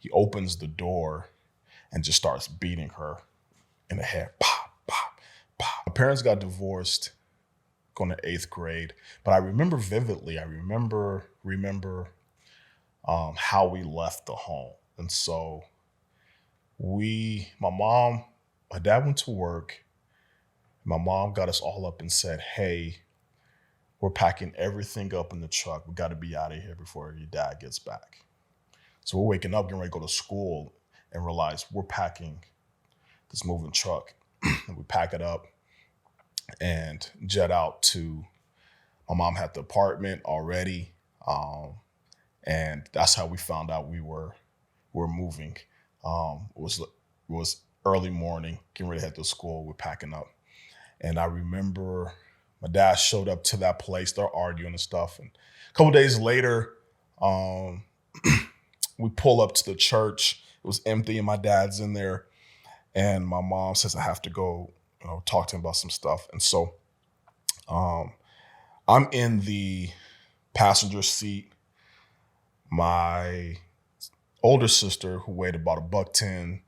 He opens the door and just starts beating her in the head. Pop, pop, pop. My parents got divorced going to 8th grade, but I remember vividly. I remember how we left the home. And so my dad went to work. My mom got us all up and said, "Hey, we're packing everything up in the truck. We got to be out of here before your dad gets back." So we're waking up, getting ready to go to school, and realize we're packing this moving truck. And we pack it up and jet out to, my mom had the apartment already. And that's how we found out we were moving. It was early morning, getting ready to head to school. We're packing up. And I remember my dad showed up to that place. They're arguing and stuff. And a couple days later, um, we pull up to the church. It was empty, and my dad's in there. And my mom says I have to go, talk to him about some stuff. And so um, I'm in the passenger seat. My older sister, who weighed about $110,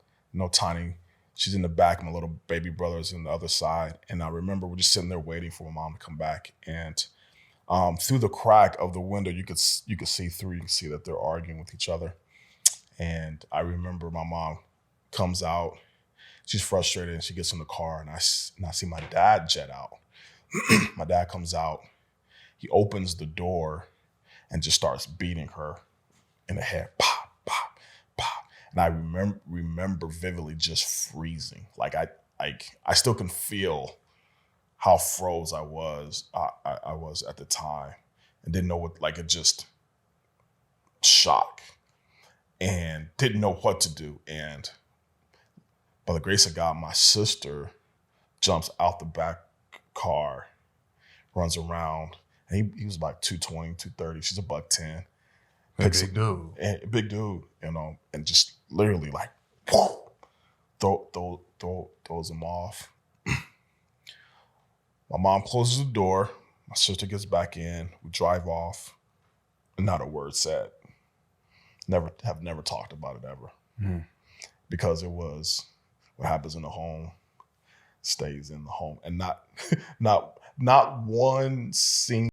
tiny, she's in the back. My little baby brother's in the other side. And I remember we're just sitting there waiting for my mom to come back. And through the crack of the window, you could see through. You can see that they're arguing with each other. And I remember my mom comes out. She's frustrated, and she gets in the car, and I see my dad jet out. My dad comes out. He opens the door and just starts beating her in the head. Pop, pop, pop. And I remember vividly just freezing. Like I still can feel how froze I was. I was at the time, and didn't know what, like, it just shock, and didn't know what to do. And by the grace of God, my sister jumps out the back car, runs around, and he was about 220, 230. She's $110. Big dude. Big dude, and just literally like, whoa, throws him off. My mom closes the door. My sister gets back in. We drive off. And not a word said. Never talked about it ever. Mm. Because it was, what happens in the home stays in the home, and not one single